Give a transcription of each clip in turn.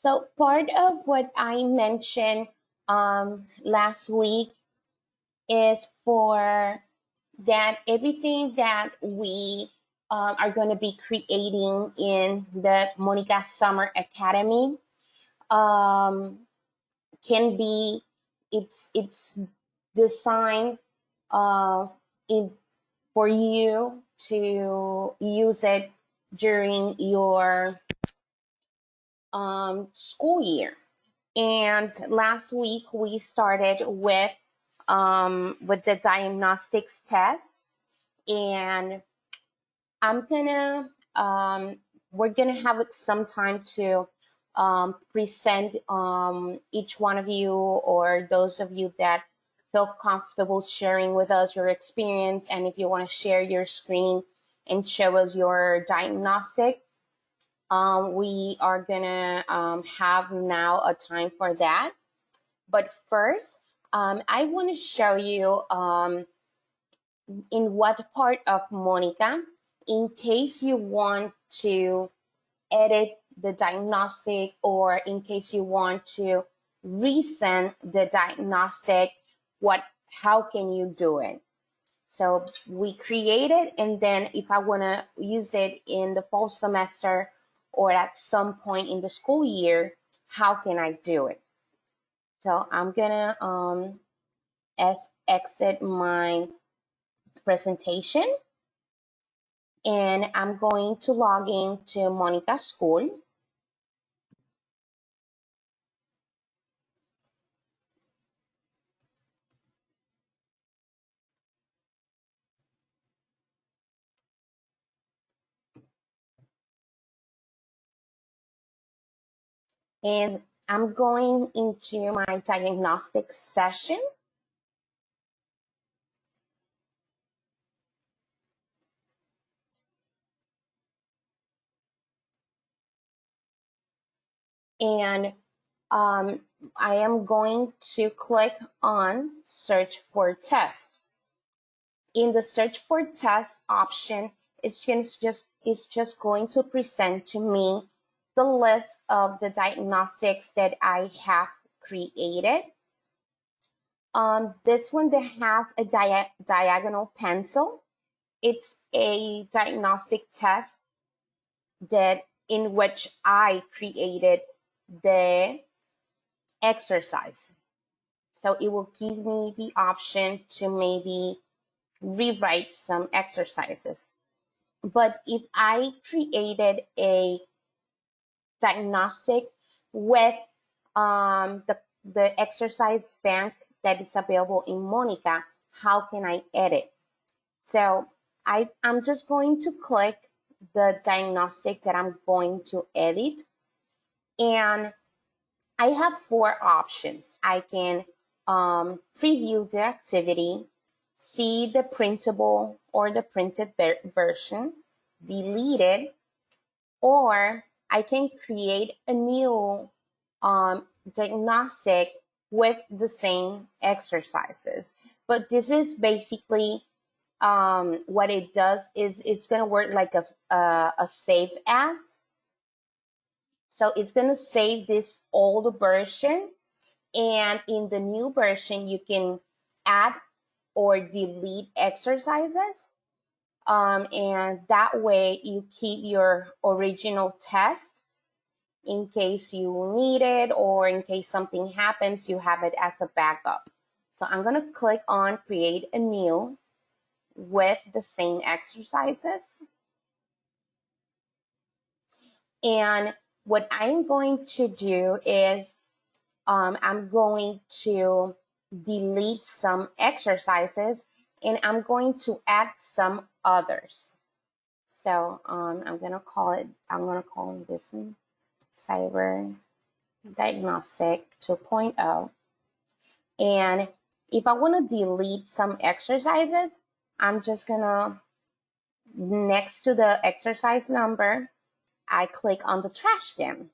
So part of what I mentioned last week is for that everything that we are going to be creating in the Monica Summer Academy um, can be it's designed uh, in for you to use it during your school year. And last week we started with the diagnostics test, and I'm gonna we're gonna have some time to present each one of you or those of you that feel comfortable sharing with us your experience, and if you want to share your screen and show us your diagnostic, we are gonna have now a time for that. But first, I want to show you in what part of Monica, in case you want to edit the diagnostic or in case you want to resend the diagnostic, how can you do it? So we create it, and then if I want to use it in the fall semester or at some point in the school year, how can I do it? So I'm gonna exit my presentation, and I'm going to log in to Monica School. And I'm going into my diagnostic session. And I am going to click on search for test. In the search for test option, it's just going to present to me the list of the diagnostics that I have created. This one that has a diagonal pencil, it's a diagnostic test that in which I created the exercise. So it will give me the option to maybe rewrite some exercises. But if I created a diagnostic with the exercise bank that is available in Monica, how can I edit? So I'm just going to click the diagnostic that I'm going to edit, and I have four options. I can preview the activity, see the printable or the printed version, delete it, or I can create a new diagnostic with the same exercises. But this is basically what it does is it's going to work like a save as. So it's going to save this old version, and in the new version, you can add or delete exercises. And that way you keep your original test in case you need it or in case something happens, you have it as a backup. So I'm going to click on create a new with the same exercises. And what I'm going to do is I'm going to delete some exercises and I'm going to add some others. So I'm going to call this one Cyber Diagnostic 2.0. And if I want to delete some exercises, I'm just going to, next to the exercise number, I click on the trash can.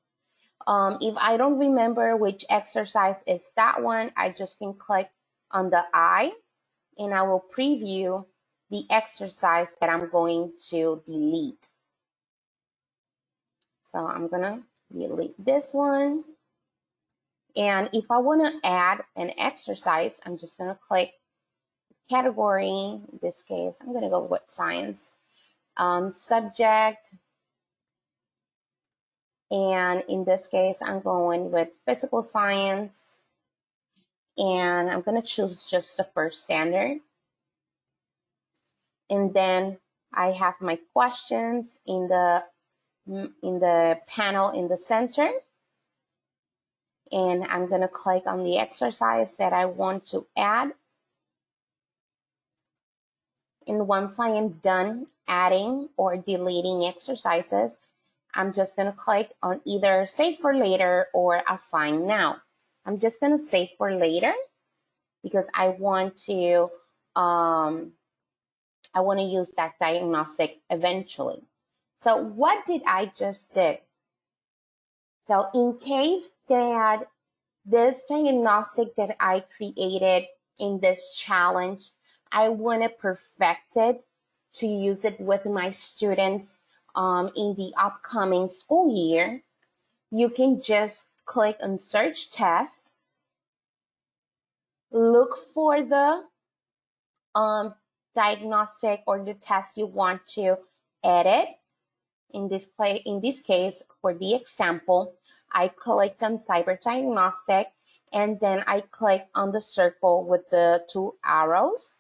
If I don't remember which exercise is that one, I just can click on the I, and I will preview the exercise that I'm going to delete. So I'm gonna delete this one. And if I want to add an exercise, I'm just going to click category. In this case, I'm going to go with science. Subject. And in this case, I'm going with physical science. And I'm going to choose just the first standard. And then I have my questions in the panel in the center. And I'm going to click on the exercise that I want to add. And once I am done adding or deleting exercises, I'm just going to click on either save for later or assign now. I'm just going to save for later because I want to use that diagnostic eventually. So what did I just did? So in case that this diagnostic that I created in this challenge, I want to perfect it to use it with my students in the upcoming school year, you can just click on search test, look for the diagnostic or the test you want to edit. In this case, for the example, I clicked on cyber diagnostic and then I click on the circle with the two arrows,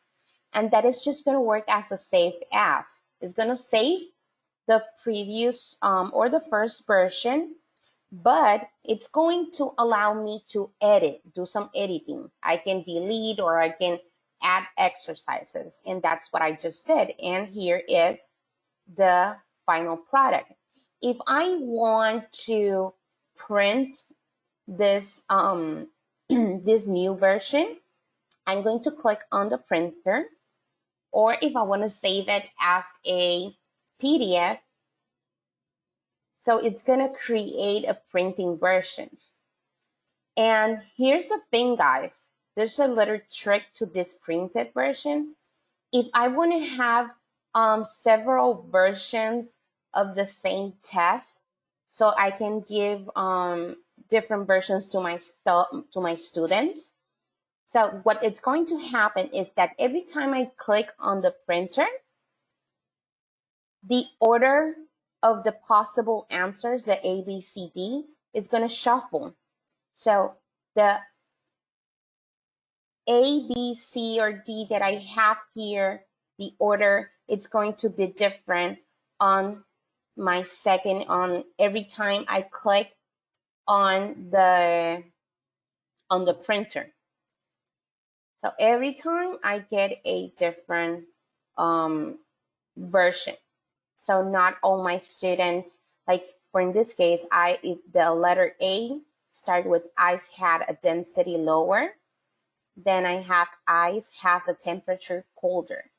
and that is just going to work as a save as. It's going to save the previous or the first version, but it's going to allow me to do some editing. I can delete or I can add exercises, and that's what I just did. And here is the final product. If I want to print this this new version, I'm going to click on the printer, or if I want to save it as a PDF, so it's going to create a printing version. And here's the thing, guys, there's a little trick to this printed version. If I want to have several versions of the same test, so I can give different versions to my students. So what it's going to happen is that every time I click on the printer, the order of the possible answers, the A, B, C, D, is going to shuffle. So the A, B, C, or D that I have here, the order, it's going to be different on my second, on every time I click on the printer. So every time I get a different version. So not all my students, like for in this case, if the letter A start with ice had a density lower, then I have ice has a temperature colder.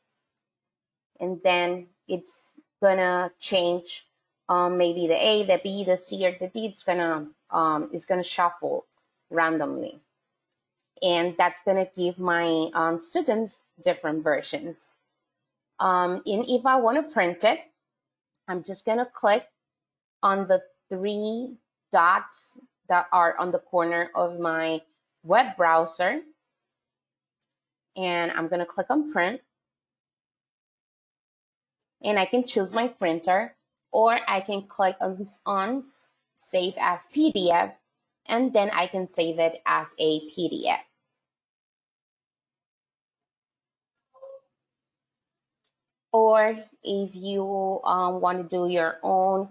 And then it's gonna change maybe the A, the B, the C, or the D. It's gonna shuffle randomly. And that's gonna give my students different versions. And if I wanna print it, I'm just gonna click on the three dots that are on the corner of my web browser. And I'm gonna click on print. And I can choose my printer, or I can click on save as PDF, and then I can save it as a PDF. Or if you want to do your own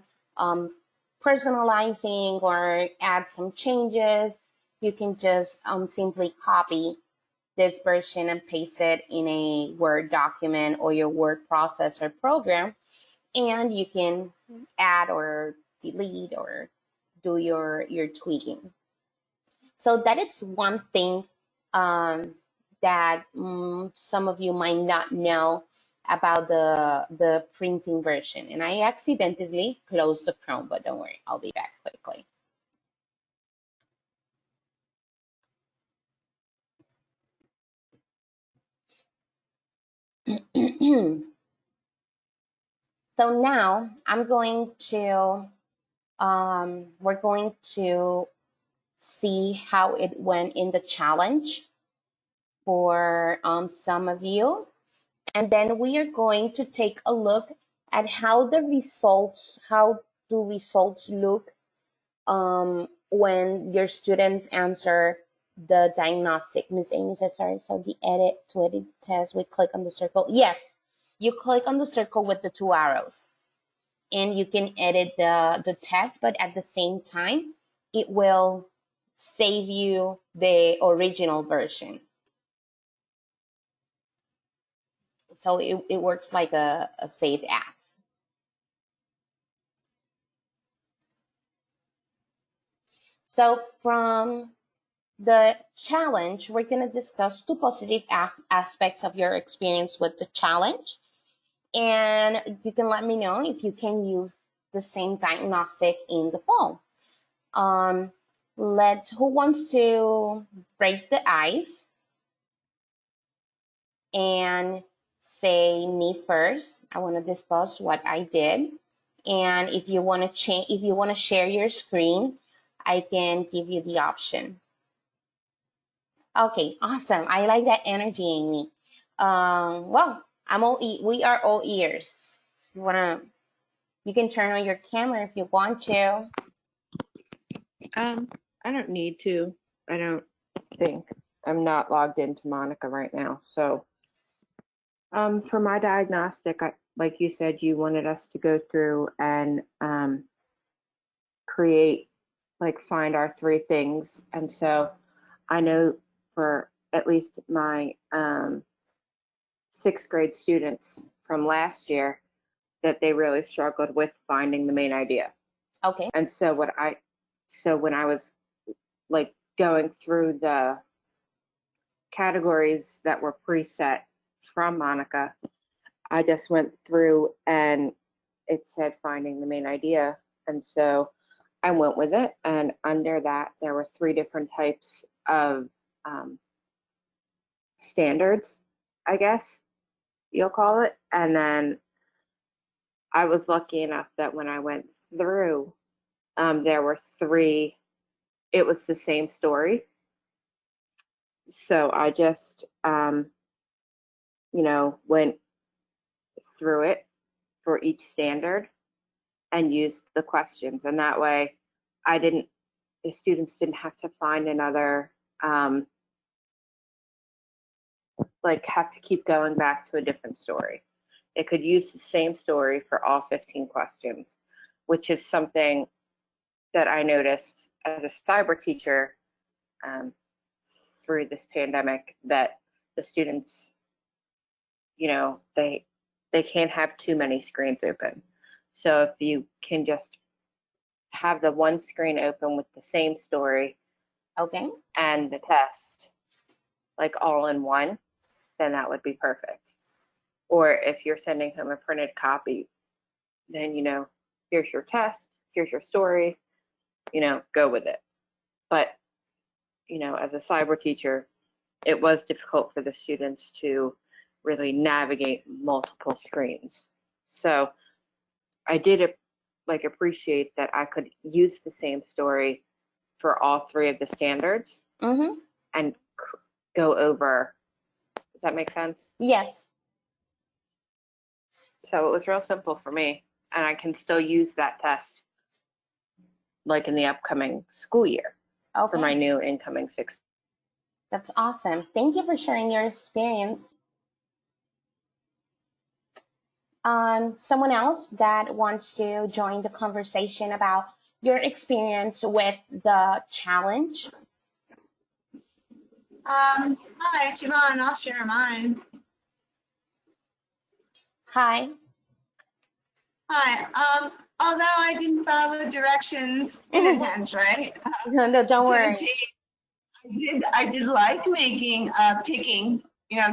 personalizing or add some changes, you can just simply copy this version and paste it in a Word document or your word processor program, and you can add or delete or do your tweaking. So that is one thing that some of you might not know about the printing version. And I accidentally closed the Chrome, but don't worry, I'll be back quickly. So now I'm going to We're going to see how it went in the challenge for some of you. And then we are going to take a look at how do results look when your students answer the diagnostic. Miss Amy says, sorry, so to edit the test, we click on the circle. Yes, you click on the circle with the 2 arrows and you can edit the test, but at the same time, it will save you the original version. So it works like a save as. So from the challenge, we're going to discuss 2 positive aspects of your experience with the challenge. And you can let me know if you can use the same diagnostic in the fall. Who wants to break the ice and say me first? I want to discuss what I did. And if you want to share your screen, I can give you the option. Okay, awesome. I like that energy, Amy. Well, we are all ears. You can turn on your camera if you want to. I don't need to. I don't think. I'm not logged into Monica right now. So, for my diagnostic, like you said, you wanted us to go through and find our 3 things. And so I know for at least my 6th grade students from last year that they really struggled with finding the main idea. Okay. And so when I was like going through the categories that were preset from Monica, I just went through and it said finding the main idea. And so I went with it. And under that, there were 3 different types of standards, I guess you'll call it. And then I was lucky enough that when I went through, there were 3, it was the same story. So I just, went through it for each standard and used the questions. And that way the students didn't have to find another, have to keep going back to a different story. It could use the same story for all 15 questions, which is something that I noticed as a cyber teacher through this pandemic, that the students, they can't have too many screens open. So if you can just have the one screen open with the same story, okay, and the test, all in one, then that would be perfect. Or if you're sending home a printed copy, then, here's your test, here's your story, go with it. But, as a cyber teacher, it was difficult for the students to really navigate multiple screens. So I did appreciate that I could use the same story for all 3 of the standards and go over. Does that make sense? Yes. So it was real simple for me, and I can still use that test in the upcoming school year for my new incoming 6th. That's awesome. Thank you for sharing your experience. Someone else that wants to join the conversation about your experience with the challenge? Hi, Siobhan, I'll share mine. Hi. Hi. Although I didn't follow directions in a sense, right? No, don't worry. I did like picking,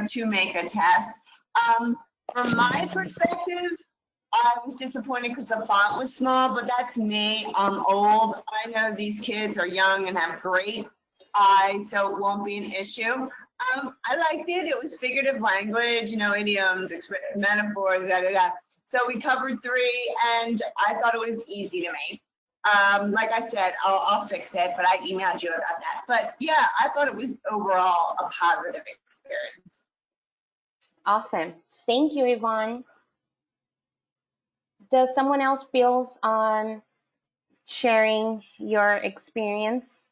to make a test. From my perspective, I was disappointed because the font was small, but that's me. I'm old. I know these kids are young and have great eyes, so it won't be an issue. I liked it. It was figurative language, idioms, metaphors, da da da. So we covered 3, and I thought it was easy to make. Like I said, I'll fix it, but I emailed you about that. But yeah, I thought it was overall a positive experience. Awesome. Thank you, Yvonne. Does someone else feels on sharing your experience?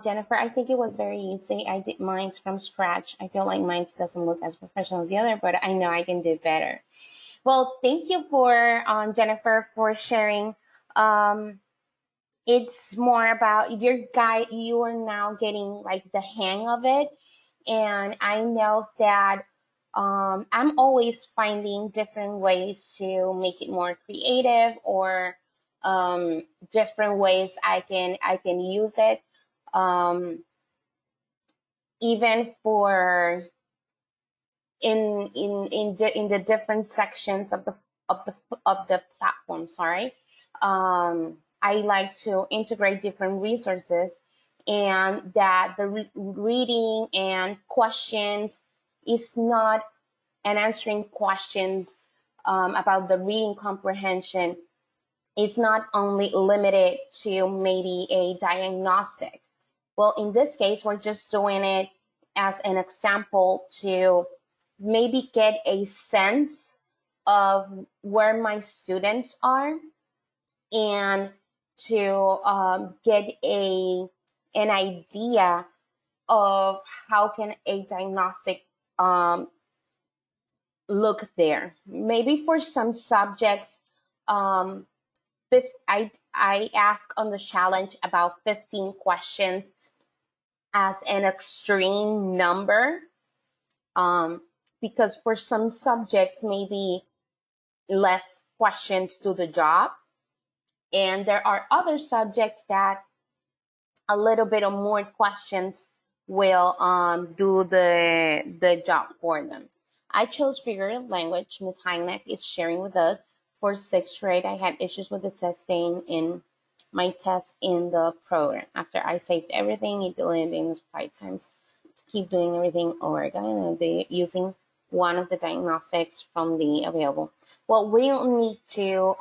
Jennifer, I think it was very easy. I did mine's from scratch. I feel like mine doesn't look as professional as the other, but I know I can do better. Well, thank you for Jennifer for sharing. It's more about you are now getting like the hang of it, and I know that I'm always finding different ways to make it more creative, or different ways I can use it, um, even for in the different sections of the of the platform. Sorry, I like to integrate different resources, and that the reading and questions is not, and answering questions about the reading comprehension is not only limited to maybe a diagnostic. Well, in this case, we're just doing it as an example to maybe get a sense of where my students are, and to get an idea of how can a diagnostic look there. Maybe for some subjects, um, I ask on the challenge about 15 questions as an extreme number, um, because for some subjects, maybe less questions do the job. And there are other subjects that a little bit of more questions will do the job for them. I chose figurative language. Ms. Heineck is sharing with us for sixth grade. I had issues with the testing in my test in the program. After I saved everything, it deleted it 5 times to keep doing everything over again. And they using one of the diagnostics from the available. Well, we'll need to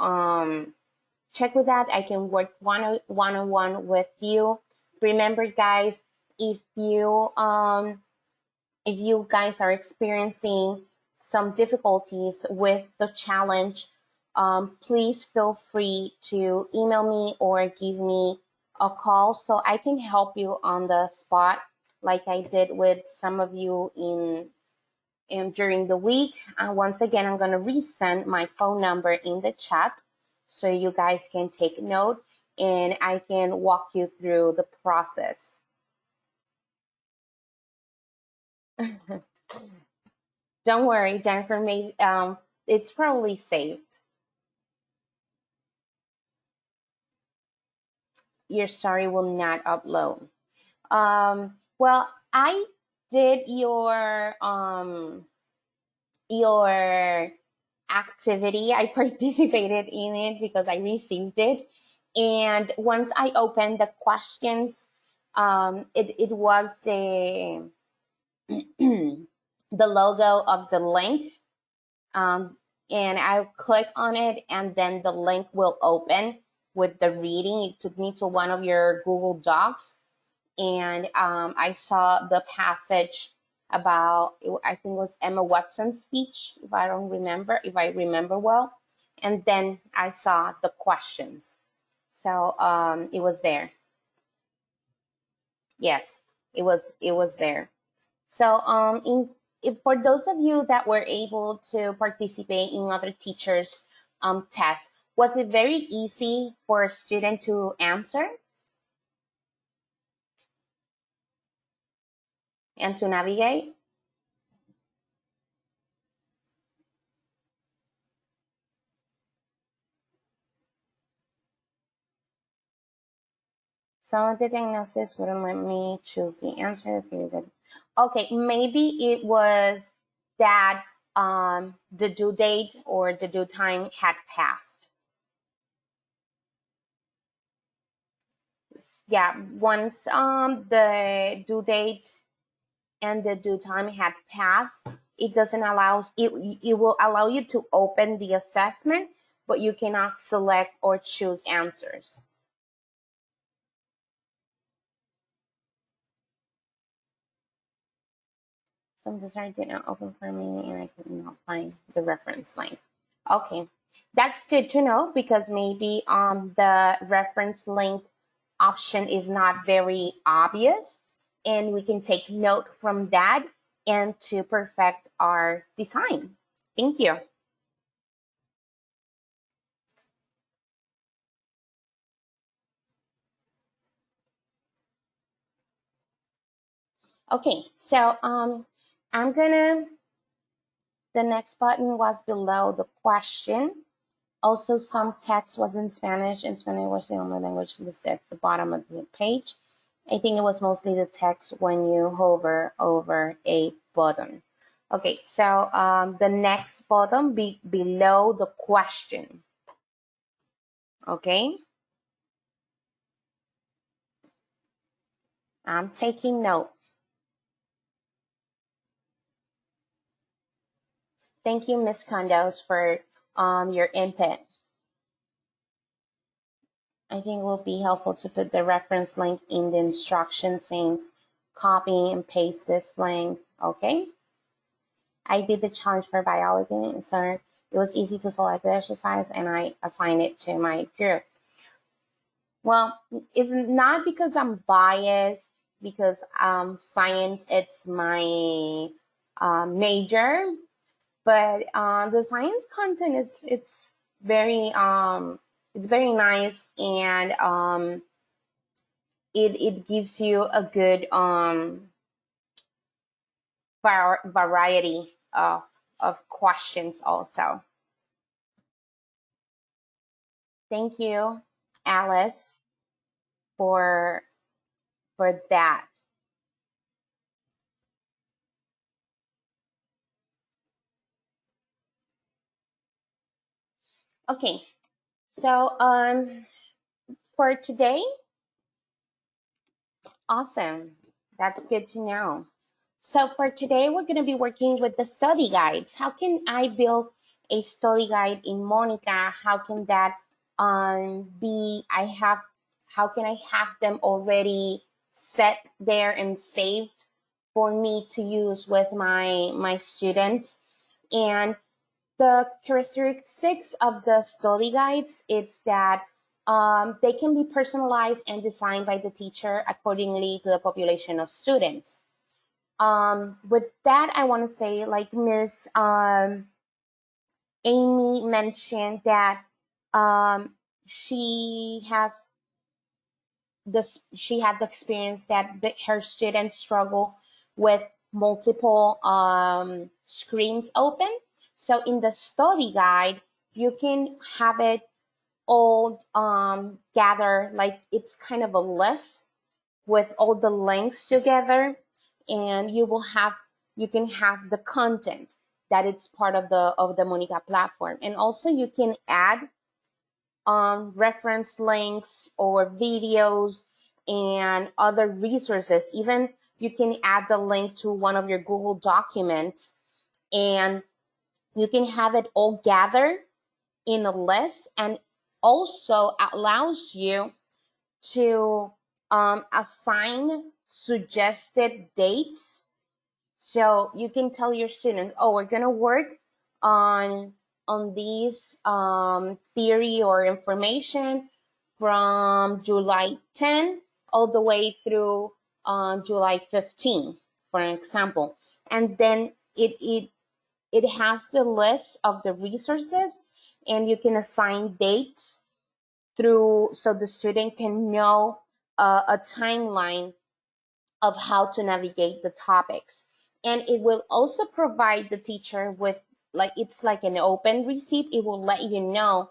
check with that. I can work one-on-one with you. Remember, guys, if you guys are experiencing some difficulties with the challenge, please feel free to email me or give me a call so I can help you on the spot, like I did with some of you in during the week. Once again, I'm going to resend my phone number in the chat so you guys can take note, and I can walk you through the process. Don't worry, Jennifer. Maybe it's probably saved. Your story will not upload. Well, I did your activity. I participated in it because I received it, and once I opened the questions, it was the the logo of the link, and I click on it, and then the link will open with the reading. It took me to one of your Google Docs, and I saw the passage about, I think it was Emma Watson's speech, if I remember well, and then I saw the questions. So it was there. Yes, it was there. So if for those of you that were able to participate in other teachers' tests, was it very easy for a student to answer and to navigate? Some of the diagnosis wouldn't let me choose the answer. Okay, maybe it was that the due date or the due time had passed. Yeah, once the due date and the due time had passed, it doesn't allow, it will allow you to open the assessment, but you cannot select or choose answers. Some design did not open for me and I could not find the reference link. Okay, that's good to know because maybe the reference link option is not very obvious, and we can take note from that and to perfect our design. Thank you. Okay, so I'm gonna, the next button was below the question. Also, some text was in Spanish, and Spanish was the only language listed at the bottom of the page. I think it was mostly the text when you hover over a button. Okay, so the next button below the question. Okay, I'm taking note. Thank you, Ms. Condos, for your input. I think it will be helpful to put the reference link in the instructions saying copy and paste this link, okay? I did the challenge for biology, so it was easy to select the exercise and I assigned it to my group. Well, it's not because I'm biased, because science, it's my major, but the science content it's very nice, and it gives you a good variety of questions also. Thank you, Alice, for that. Okay, so for today, awesome. That's good to know. So for today, we're going to be working with the study guides. How can I build a study guide in Monica? How can that how can I have them already set there and saved for me to use with my students? And the characteristics of the study guides, it's that they can be personalized and designed by the teacher accordingly to the population of students. With that, I want to say, like Miss Amy mentioned, that she had the experience that her students struggle with multiple screens open. So in the study guide, you can have it all gather, like it's kind of a list with all the links together, and you can have the content that it's part of the Monica platform. And also you can add reference links or videos and other resources. Even you can add the link to one of your Google documents, and you can have it all gathered in a list, and also allows you to assign suggested dates. So you can tell your students, oh, we're going to work on these theory or information from July 10 all the way through July 15, for an example. And then it has the list of the resources, and you can assign dates through, so the student can know a timeline of how to navigate the topics. And it will also provide the teacher with, like, it's like an open receipt. It will let you know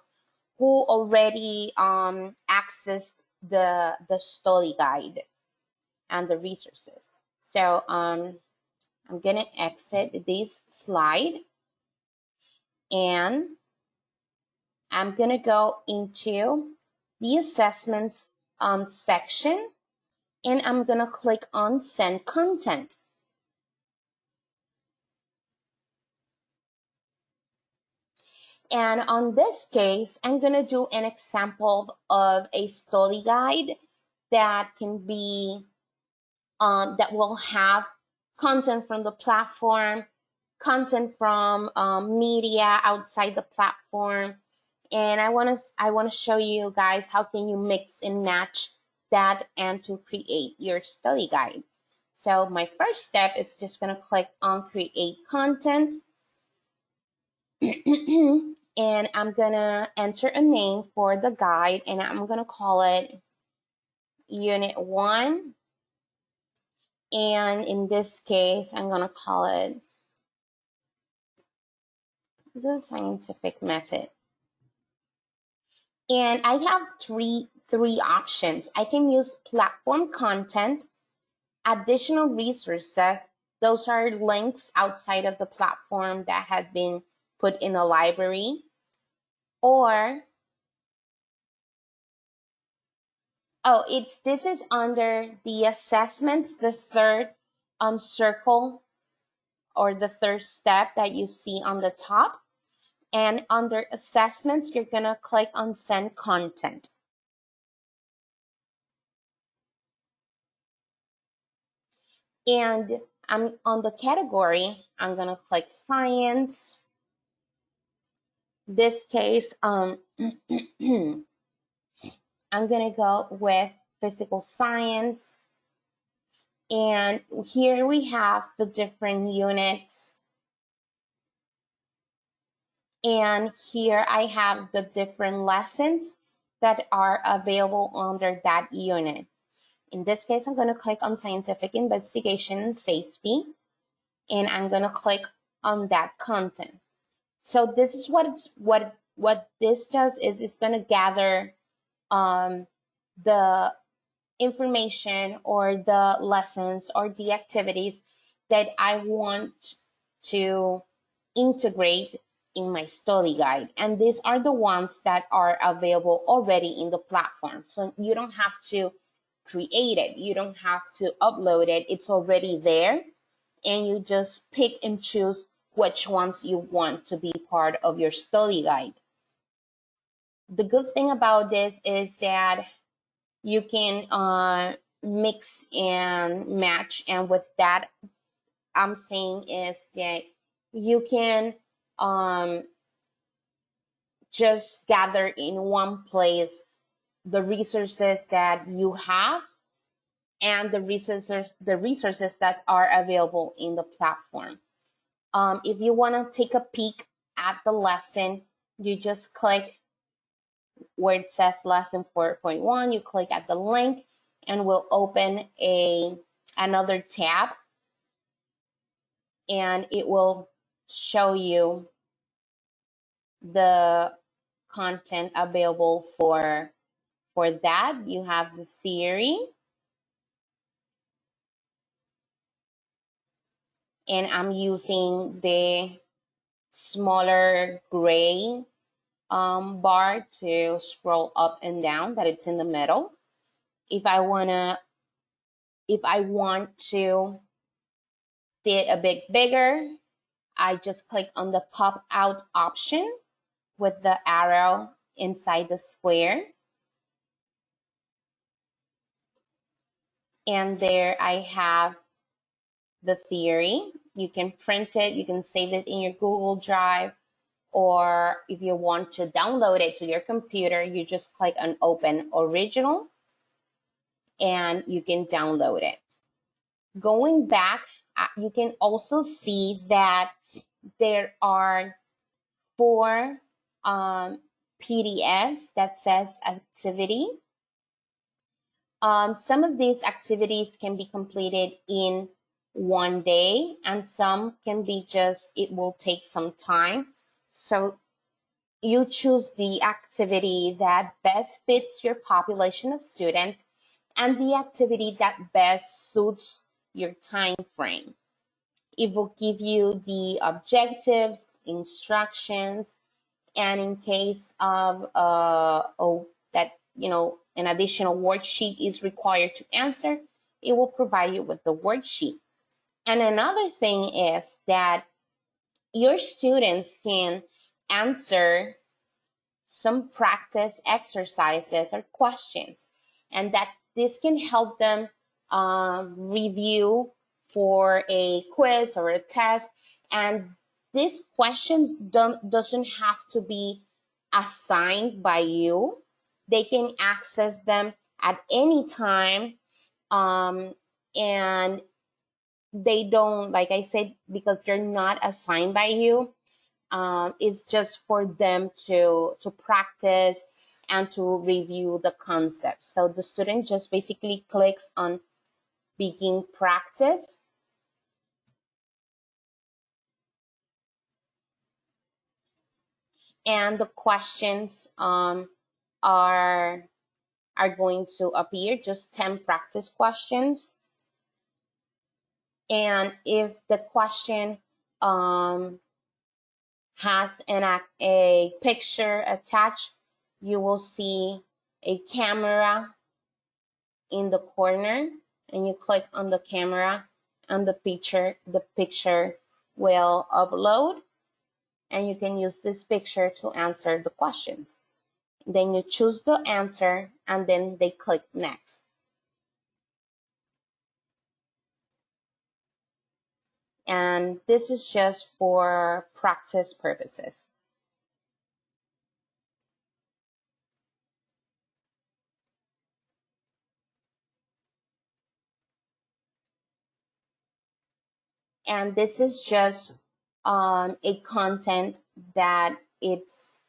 who already accessed the study guide and the resources. So I'm gonna exit this slide, and I'm gonna go into the assessments section, and I'm gonna click on send content. And on this case, I'm going to do an example of a study guide that can be, that will have content from the platform, content from media outside the platform. And I want to show you guys how can you mix and match that and to create your study guide. So my first step is just going to click on create content. And I'm going to enter a name for the guide, and I'm going to call it Unit 1. And in this case, I'm going to call it the scientific method. And I have three options. I can use platform content, additional resources. Those are links outside of the platform that have been put in a library. Or, this is under the assessments, the third circle or the third step that you see on the top. And under assessments, you're going to click on send content. And I'm on the category, I'm going to click science. This case, I'm going to go with physical science. And here we have the different units. And here I have the different lessons that are available under that unit. In this case, I'm going to click on scientific investigation and safety, and I'm going to click on that content. So this is what this does is it's going to gather the information or the lessons or the activities that I want to integrate in my study guide. And these are the ones that are available already in the platform. So you don't have to create it. You don't have to upload it. It's already there. And you just pick and choose which ones you want to be part of your study guide. The good thing about this is that you can mix and match. And with that, I'm saying is that you can just gather in one place the resources that you have and the resources that are available in the platform. If you want to take a peek at the lesson, you just click where it says lesson 4.1, you click at the link and will open another tab, and it will show you the content available for that. You have the theory, and I'm using the smaller gray bar to scroll up and down, that it's in the middle. If I want to see it a bit bigger, I just click on the pop out option with the arrow inside the square. And there I have the theory. You can print it, you can save it in your Google Drive, or if you want to download it to your computer, you just click on Open Original and you can download it. Going back, you can also see that there are 4 PDFs that says activity. Some of these activities can be completed in one day, and some can be it will take some time. So you choose the activity that best fits your population of students and the activity that best suits your time frame. It will give you the objectives, instructions, and in case of an additional worksheet is required to answer, it will provide you with the worksheet. And another thing is that your students can answer some practice exercises or questions, and that this can help them review for a quiz or a test. And these questions doesn't have to be assigned by you. They can access them at any time, and they don't, like I said, because they're not assigned by you. It's just for them to practice and to review the concepts. So the student just basically clicks on begin practice, and the questions are going to appear, just 10 practice questions. And if the question has a picture attached, you will see a camera in the corner, and you click on the camera, and the picture will upload, and you can use this picture to answer the questions. Then you choose the answer, and then they click next. And this is just for practice purposes. And this is just a content that it's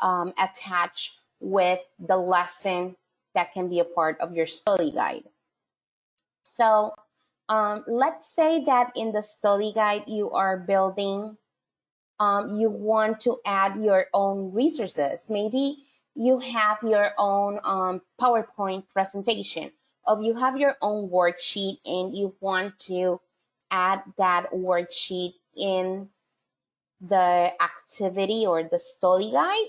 attached with the lesson that can be a part of your study guide. So let's say that in the study guide you are building, you want to add your own resources. Maybe you have your own PowerPoint presentation, or you have your own worksheet and you want to add that worksheet in the activity or the study guide.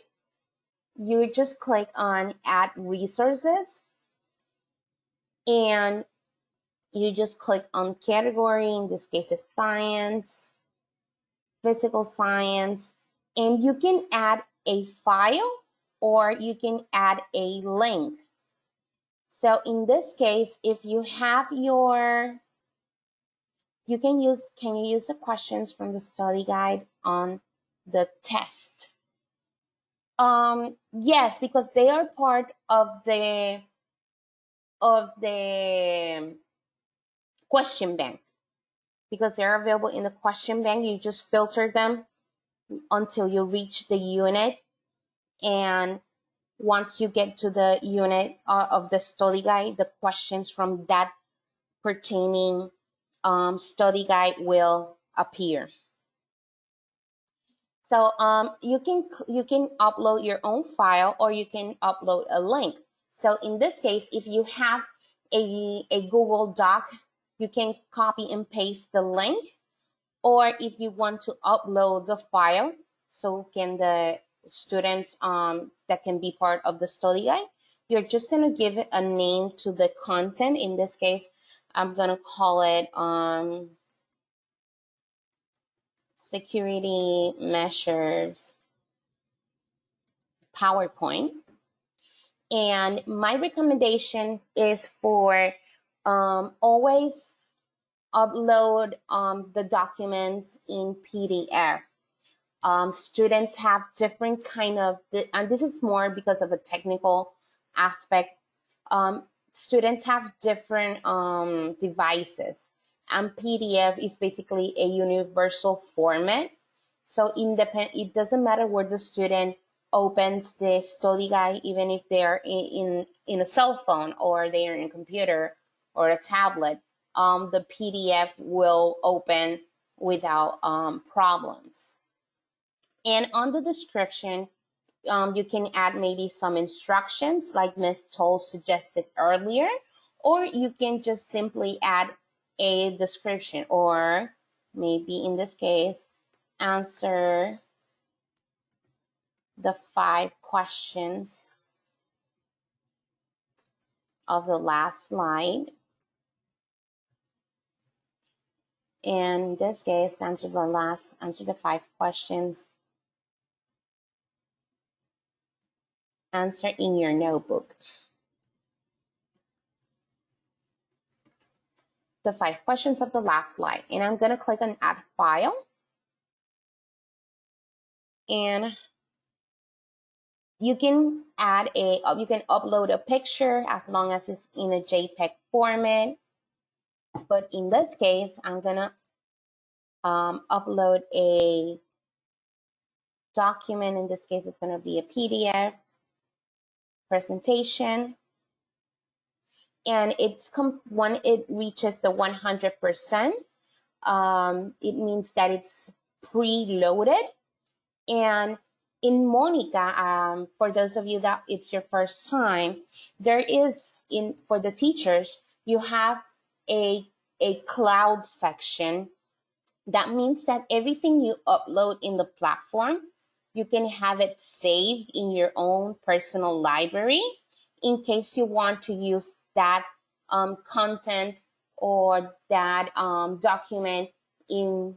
You just click on add resources, and you just click on category. In this case, it's science, physical science, and you can add a file or you can add a link. So in this case, if you have your, can you use the questions from the study guide on the test? Yes, because they are part of the question bank. Because they're available in the question bank, you just filter them until you reach the unit, and once you get to the unit of the study guide, the questions from that pertaining study guide will appear. So you can upload your own file, or you can upload a link. So in this case, if you have a Google Doc, you can copy and paste the link, or if you want to upload the file, so can the students that can be part of the study guide, you're just going to give it a name to the content. In this case, I'm going to call it security measures PowerPoint. And my recommendation is for always upload the documents in PDF. Students have different kind of, and this is more because of a technical aspect. Students have different devices, and PDF is basically a universal format. So it doesn't matter where the student opens the study guide, even if they are in a cell phone or they are in a computer or a tablet, the PDF will open without problems. And on the description, you can add maybe some instructions like Ms. Toll suggested earlier, or you can just simply add a description, or maybe in this case, answer the 5 questions of the last slide. In this case, answer the 5 questions answer in your notebook. The 5 questions of the last slide. And I'm going to click on Add File. And you can you can upload a picture as long as it's in a JPEG format. But in this case, I'm going to upload a document. In this case, it's going to be a PDF presentation. And when it reaches the 100%, it means that it's preloaded. And in Monica, for those of you that it's your first time, there is for the teachers, you have a cloud section. That means that everything you upload in the platform, you can have it saved in your own personal library in case you want to use that content or that document in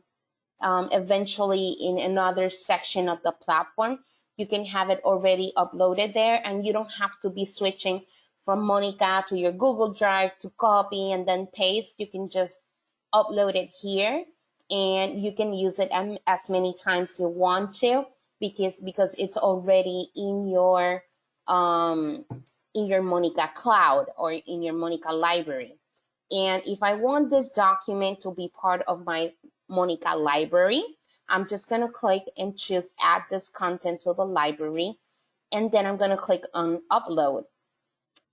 eventually in another section of the platform. You can have it already uploaded there, and you don't have to be switching from Monica to your Google Drive to copy and then paste. You can just upload it here, and you can use it as many times you want to because it's already in your Monica cloud or in your Monica library. And if I want this document to be part of my Monica library, I'm just going to click and choose add this content to the library. And then I'm going to click on upload.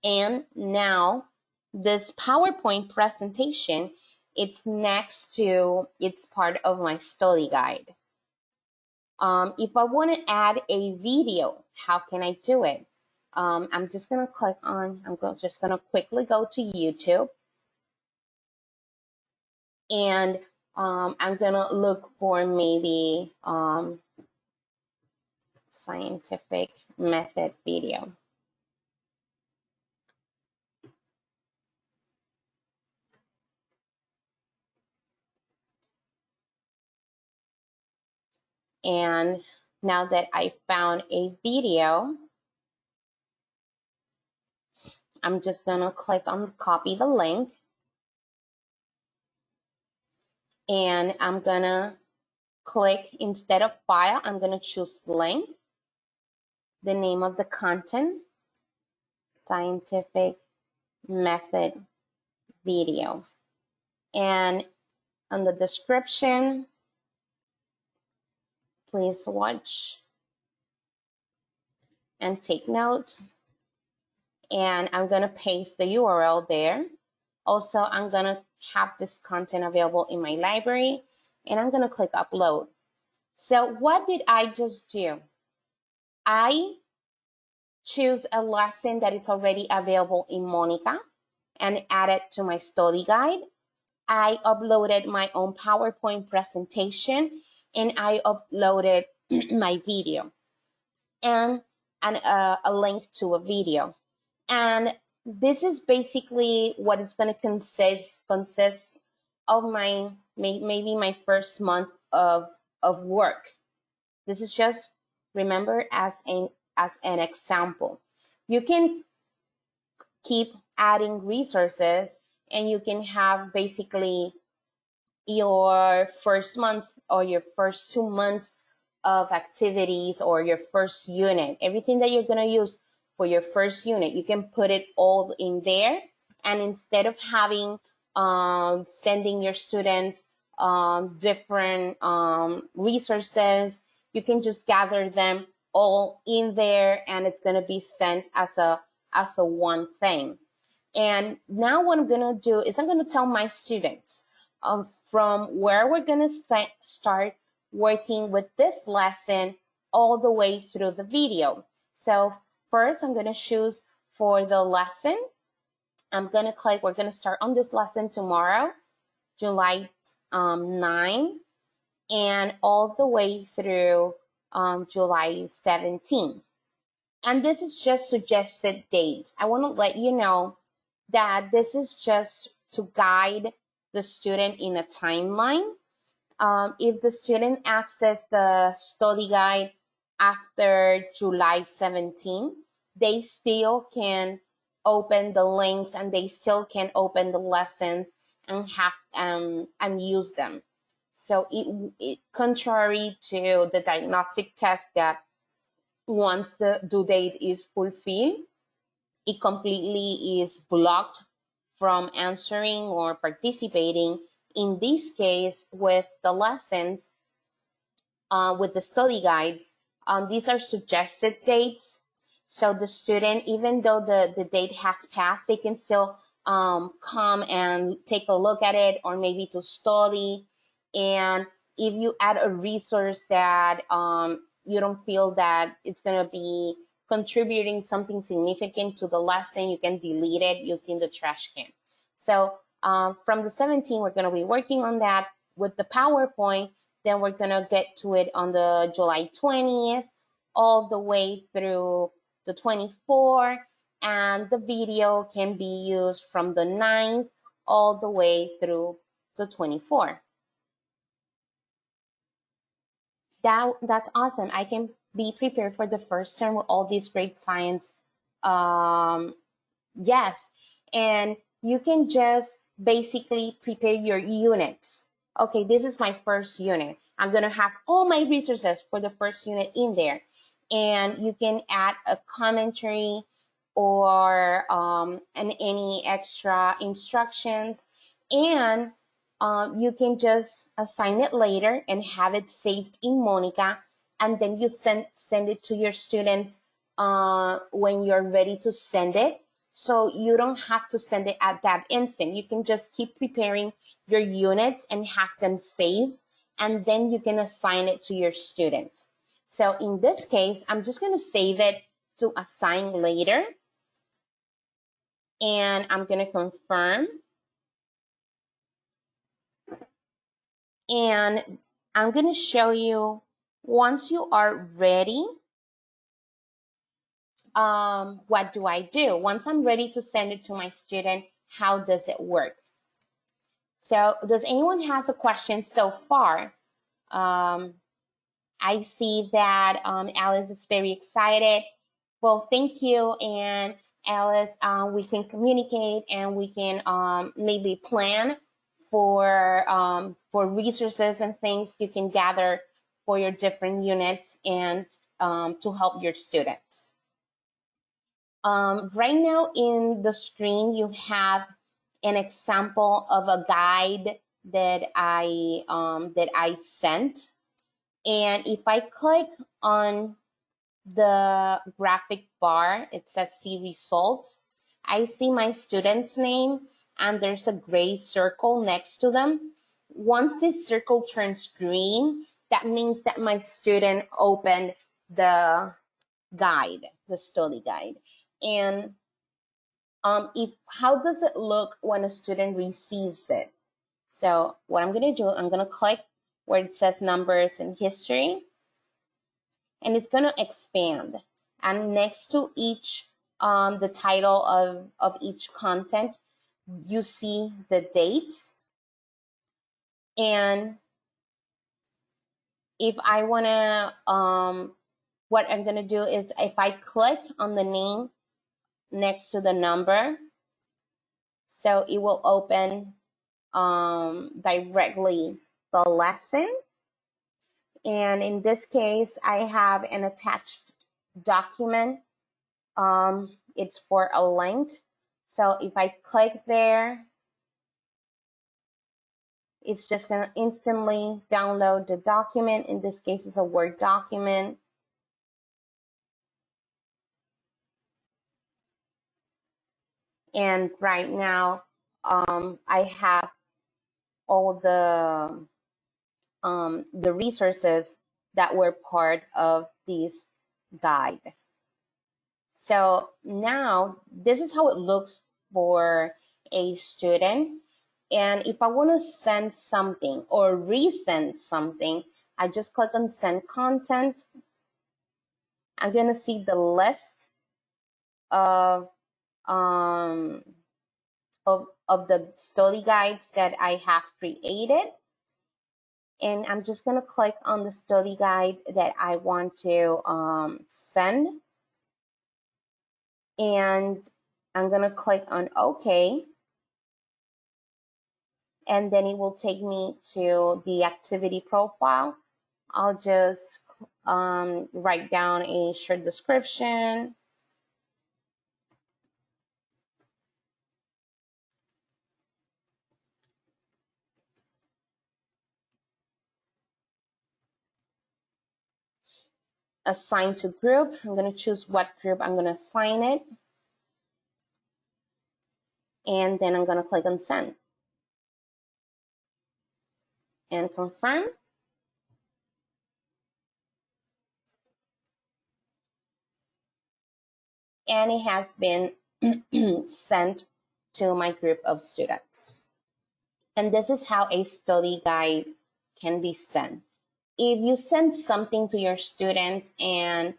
And now this PowerPoint presentation, it's part of my study guide. If I want to add a video, how can I do it? I'm just going to just going to quickly go to YouTube. And I'm going to look for maybe scientific method video. And now that I found a video, I'm just going to click on copy the link. And I'm going to click, instead of file, I'm going to choose link. The name of the content, scientific method video. And on the description, please watch and take note. And I'm going to paste the URL there. Also, I'm going to have this content available in my library, and I'm going to click upload. So what did I just do? I choose a lesson that is already available in Monica and add it to my study guide. I uploaded my own PowerPoint presentation, and I uploaded my video and a link to a video. And this is basically what it's going to consist of maybe my first month of work. This is just, remember, as an example. You can keep adding resources, and you can have basically your first month or your first 2 months of activities or your first unit, everything that you're going to use for your first unit, you can put it all in there. And instead of having sending your students different resources, you can just gather them all in there, and it's going to be sent as a one thing. And now what I'm going to do is I'm going to tell my students from where we're going to start working with this lesson all the way through the video. So first, I'm going to choose for the lesson. I'm going to click, we're going to start on this lesson tomorrow, July 9, and all the way through July 17. And this is just suggested dates. I want to let you know that this is just to guide the student in a timeline. If the student access the study guide after July 17, they still can open the links and they still can open the lessons and have and use them. So it contrary to the diagnostic test that once the due date is fulfilled, it completely is blocked from answering or participating. In this case, with the lessons, with the study guides, these are suggested dates. So the student, even though the date has passed, they can still come and take a look at it, or maybe to study. And if you add a resource that you don't feel that it's going to be contributing something significant to the lesson, you can delete it using the trash can. So from the 17th, we're going to be working on that with the PowerPoint. Then we're going to get to it on the July 20th, all the way through the 24th. And the video can be used from the 9th all the way through the 24th. That's awesome. I can be prepared for the first term with all these great science. Yes, and you can just basically prepare your units. Okay, this is my first unit. I'm going to have all my resources for the first unit in there. And you can add a commentary or and any extra instructions. And you can just assign it later and have it saved in Monica. And then you send it to your students when you're ready to send it. So you don't have to send it at that instant. You can just keep preparing your units and have them saved, and then you can assign it to your students. So in this case, I'm just going to save it to assign later. And I'm going to confirm. And I'm going to show you, once you are ready, what do I do? Once I'm ready to send it to my student, how does it work? So does anyone has a question so far? I see that Alice is very excited. Well, thank you. And Alice, we can communicate and we can maybe plan for resources and things you can gather for your different units and to help your students. Right now in the screen, you have an example of a guide that I sent. And if I click on the graphic bar, it says see results. I see my student's name and there's a gray circle next to them. Once this circle turns green, that means that my student opened the guide, the study guide. And how does it look when a student receives it? So what I'm going to do, I'm going to click where it says numbers and history, and it's going to expand. And next to each, the title of each content, you see the dates. And if I want to, what I'm going to do is if I click on the name next to the number, so it will open directly the lesson. And in this case, I have an attached document. It's for a link. So if I click there, it's just going to instantly download the document. In this case, it's a Word document. And right now, I have all the resources that were part of this guide. So now this is how it looks for a student. And if I want to send something or resend something, I just click on send content. I'm going to see the list of the study guides that I have created. And I'm just going to click on the study guide that I want to send. and I'm going to click on OK. And then it will take me to the activity profile. I'll just write down a short description. Assign to group. I'm going to choose what group I'm going to assign it. And then I'm going to click on send. And confirm. And it has been sent to my group of students. And this is how a study guide can be sent. If you send something to your students and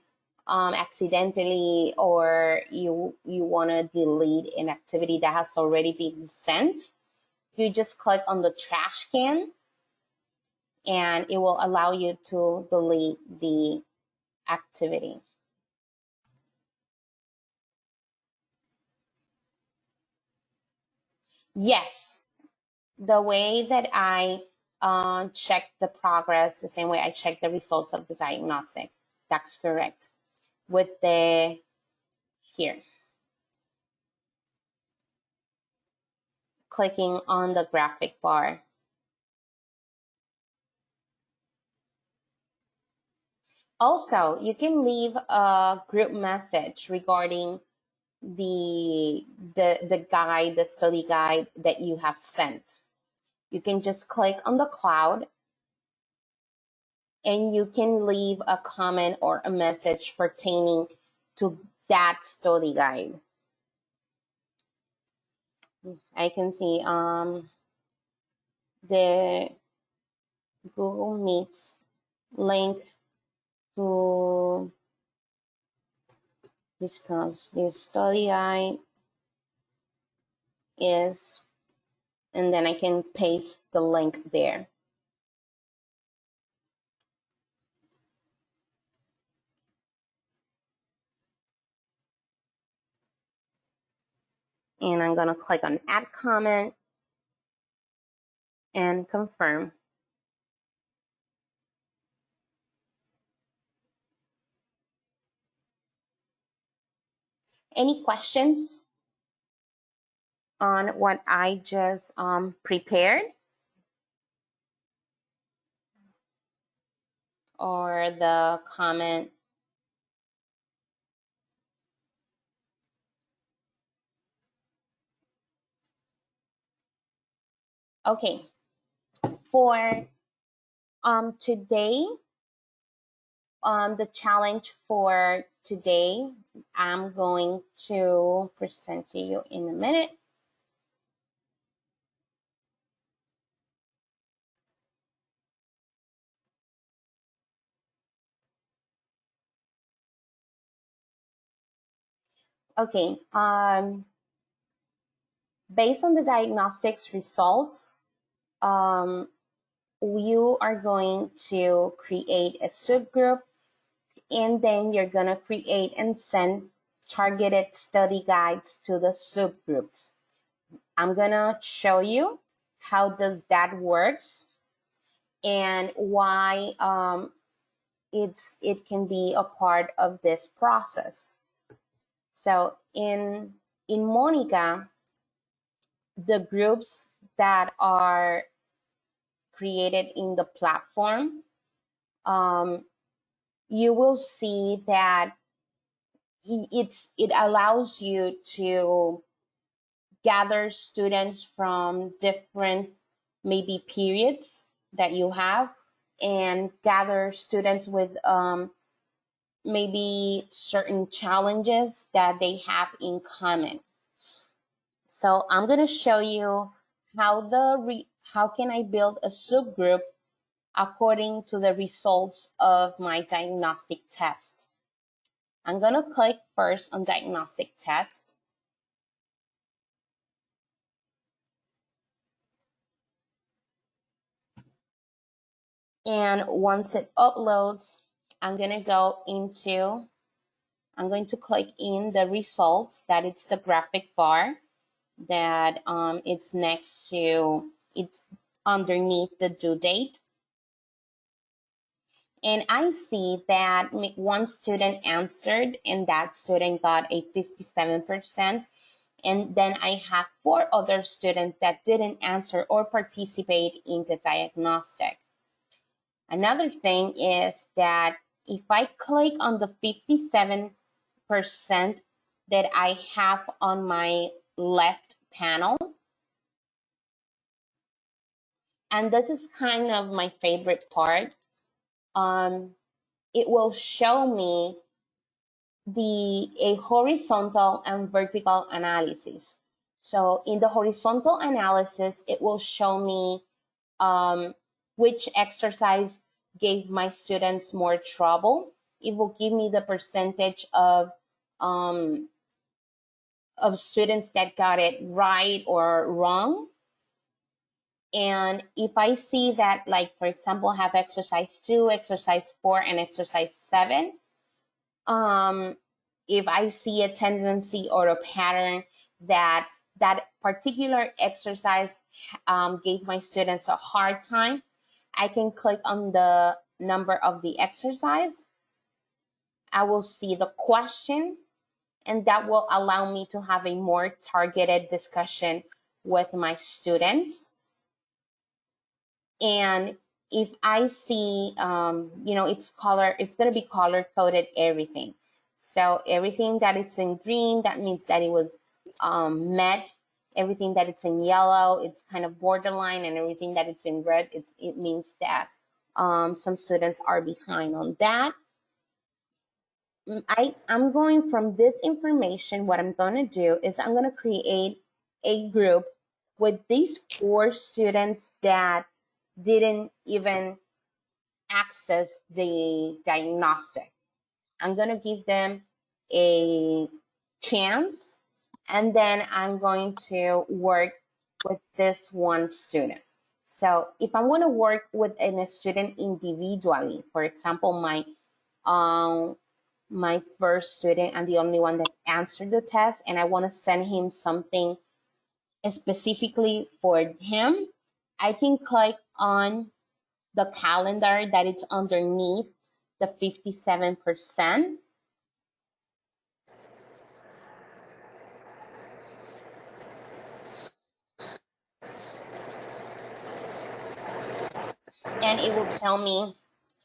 accidentally, or you want to delete an activity that has already been sent, you just click on the trash can and it will allow you to delete the activity. Yes, the way that I check the progress, the same way I check the results of the diagnostic. That's correct. With the here, clicking on the graphic bar. Also, you can leave a group message regarding the guide, the study guide that you have sent. You can just click on the cloud and you can leave a comment or a message pertaining to that study guide. I can see the Google Meet link to discuss this study guide is, and then I can paste the link there. And I'm going to click on add comment and confirm. Any questions on what I just prepared? Or the comment? Okay. For today, the challenge for today, I'm going to present to you in a minute. Okay, based on the diagnostics results, you are going to create a subgroup, and then you're going to create and send targeted study guides to the subgroups. I'm going to show you how does that works and why it can be a part of this process. So in Monica, the groups that are created in the platform, you will see that it allows you to gather students from different maybe periods that you have, and gather students with maybe certain challenges that they have in common. So I'm going to show you how can I build a subgroup according to the results of my diagnostic test. I'm going to click first on diagnostic test. And once it uploads, I'm going to go into I'm going to click in the results, that it's the graphic bar that it's next to, it's underneath the due date. And I see that one student answered and that student got a 57%. And then I have 4 other students that didn't answer or participate in the diagnostic. Another thing is that if I click on the 57% that I have on my left panel, and this is kind of my favorite part, it will show me a horizontal and vertical analysis. So in the horizontal analysis, it will show me which exercise gave my students more trouble. It will give me the percentage of students that got it right or wrong. And if I see that, like, for example, I have exercise 2, exercise 4, and exercise 7, if I see a tendency or a pattern that that particular exercise gave my students a hard time, I can click on the number of the exercise. I will see the question, and that will allow me to have a more targeted discussion with my students. And if I see, it's going to be color coded everything. So everything that it's in green, that means that it was met. Everything that it's in yellow, it's kind of borderline, and everything that it's in red, it means that some students are behind on that. I'm going from this information, what I'm going to do is I'm going to create a group with these 4 students that didn't even access the diagnostic. I'm going to give them a chance, and then I'm going to work with this one student. So if I'm going to work with a student individually, for example, my first student and the only one that answered the test, and I want to send him something specifically for him, I can click on the calendar that it's underneath the 57%. And it will tell me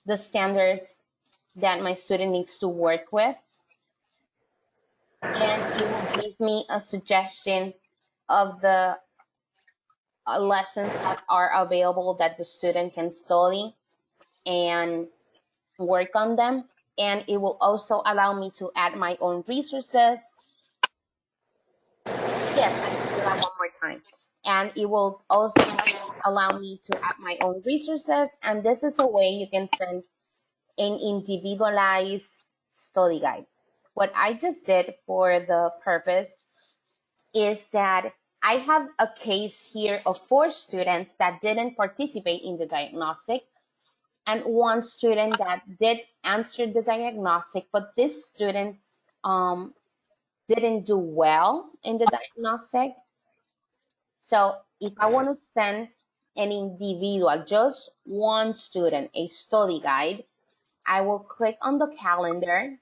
the standards that my student needs to work with. And it will give me a suggestion of the lessons that are available that the student can study and work on them. And it will also allow me to add my own resources. Yes, I can do that one more time. And it will also allow me to add my own resources. And this is a way you can send an individualized study guide. What I just did for the purpose is that I have a case here of 4 students that didn't participate in the diagnostic, and 1 student that did answer the diagnostic, but this student didn't do well in the diagnostic. So if I want to send an individual, just 1 student, a study guide, I will click on the calendar.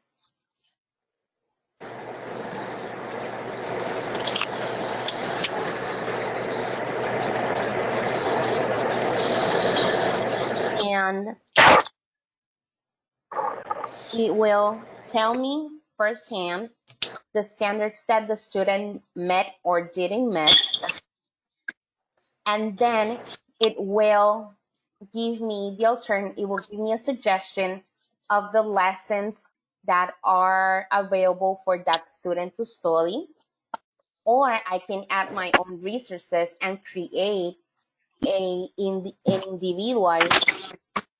And it will tell me firsthand the standards that the student met or didn't met. And then it will give me it will give me a suggestion of the lessons that are available for that student to study. Or I can add my own resources and create an individual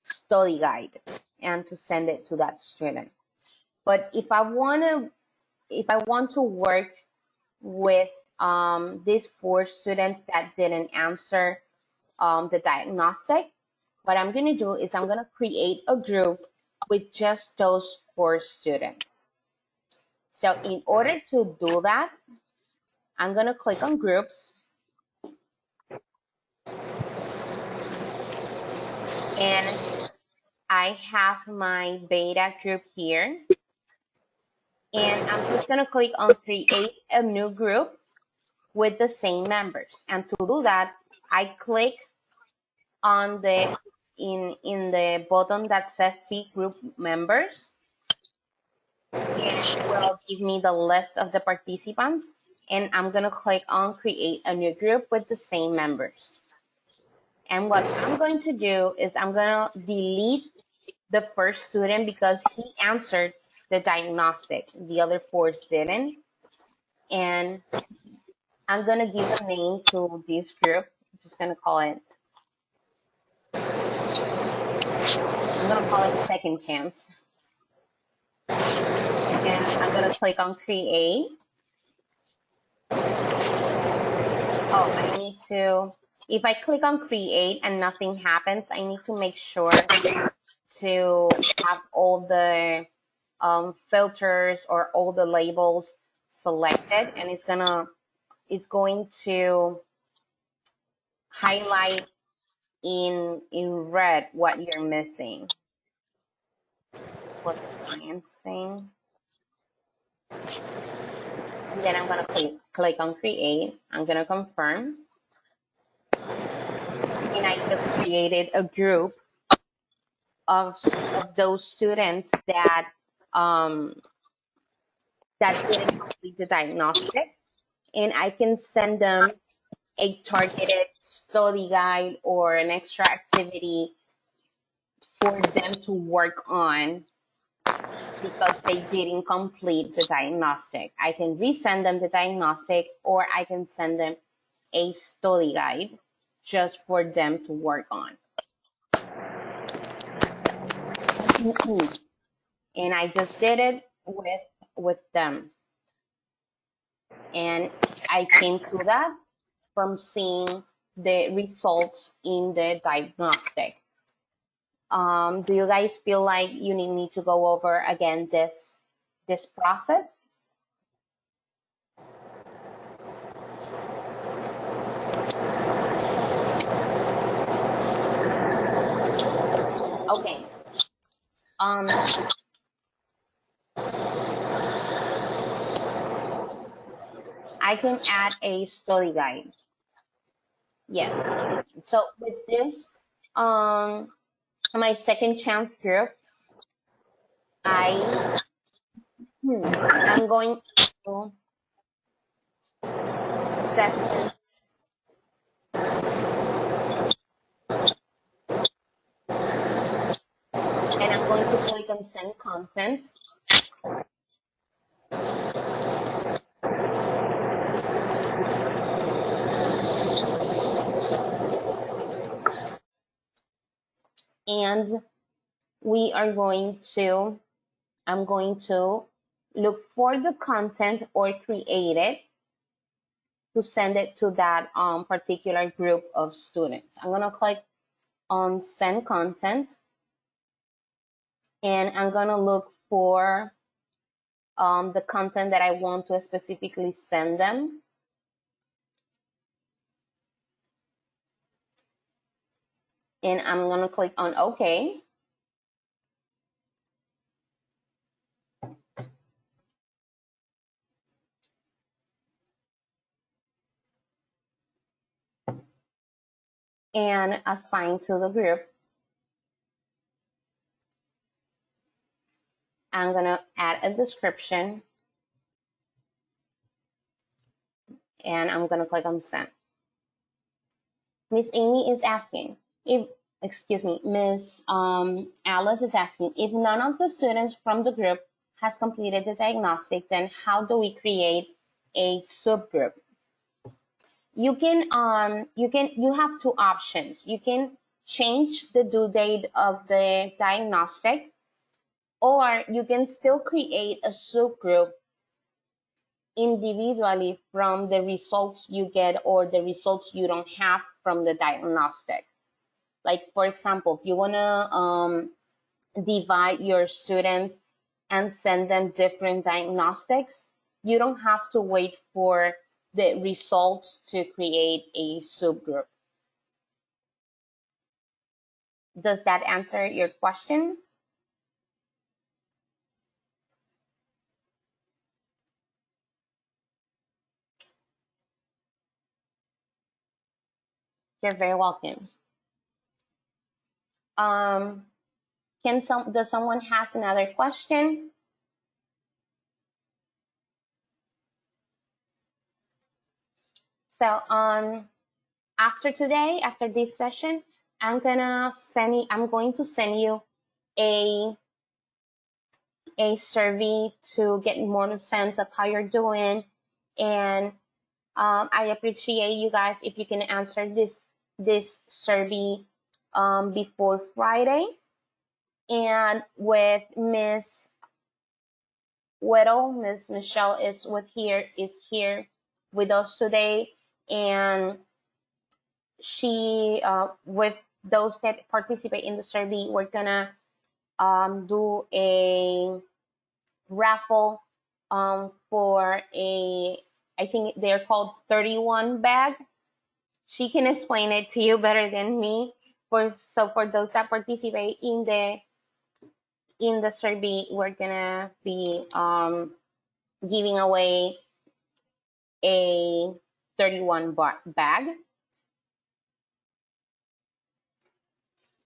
study guide and to send it to that student. But if I want to work with these 4 students that didn't answer the diagnostic, what I'm going to do is I'm going to create a group with just those 4 students. So in order to do that, I'm going to click on groups. And I have my beta group here. And I'm just going to click on create a new group with the same members. And to do that, I click on the in the button that says see group members. And it will give me the list of the participants. And I'm going to click on create a new group with the same members. And what I'm going to do is I'm going to delete the first student because he answered the diagnostic. The other 4 didn't. And I'm going to give a name to this group. I'm just going to call it, second chance. And I'm going to click on create. Oh, I need to, if I click on create and nothing happens, I need to make sure to have all the filters or all the labels selected, and it's going to highlight in red what you're missing. This was a science thing. And then I'm going to click on create. I'm going to confirm. And I just created a group of those students that didn't complete the diagnostic, and I can send them a targeted study guide or an extra activity for them to work on because they didn't complete the diagnostic. I can resend them the diagnostic, or I can send them a study guide just for them to work on. And I just did it with them. And I came to that from seeing the results in the diagnostic. Do you guys feel like you need me to go over again this process? Okay. I can add a study guide. Yes. So with this, my second chance group, I'm going to assessments. And I'm going to click on send content. And we are going to, I'm going to look for the content or create it to send it to that particular group of students. I'm going to click on send content, and I'm going to look for the content that I want to specifically send them. And I'm going to click on OK. And assign to the group. I'm going to add a description. And I'm going to click on send. Miss Amy is asking if, excuse me, Miss Alice is asking if none of the students from the group has completed the diagnostic, then how do we create a subgroup? You have 2 options. You can change the due date of the diagnostic, or you can still create a subgroup individually from the results you get or the results you don't have from the diagnostic. Like, for example, if you want to divide your students and send them different diagnostics. You don't have to wait for the results to create a subgroup. Does that answer your question? You're very welcome. Does someone has another question? So after today, after this session, I'm going to send you a survey to get more of a sense of how you're doing. And I appreciate you guys if you can answer this survey before Friday. And with Miss Weddle, Miss Michelle is here with us today, and she with those that participate in the survey, we're gonna do a raffle for I think they're called 31 bag. She can explain it to you better than me. So for those that participate in the survey, we're gonna be giving away a 31 bag.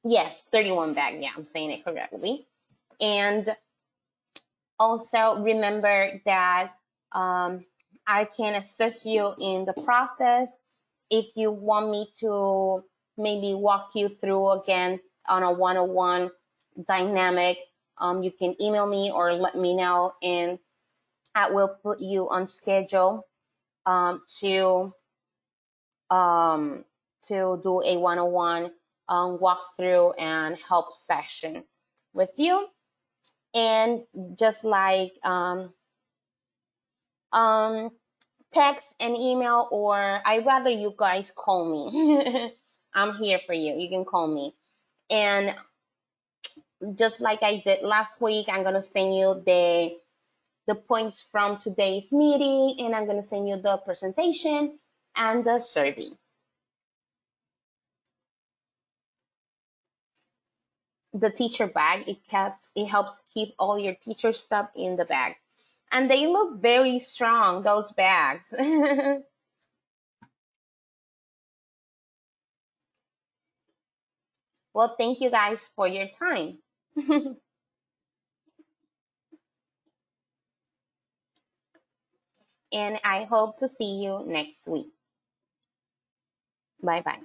Yes, 31 bag. Yeah, I'm saying it correctly. And also remember that I can assist you in the process. If you want me to maybe walk you through again on a one-on-one dynamic, you can email me or let me know, and I will put you on schedule to do a one-on-one walkthrough and help session with you. And just like text and email, or I'd rather you guys call me. I'm here for you. You can call me. And just like I did last week, I'm gonna send you the points from today's meeting, and I'm gonna send you the presentation and the survey. The teacher bag, it helps keep all your teacher stuff in the bag. And they look very strong, those bags. Well, thank you guys for your time. And I hope to see you next week. Bye-bye.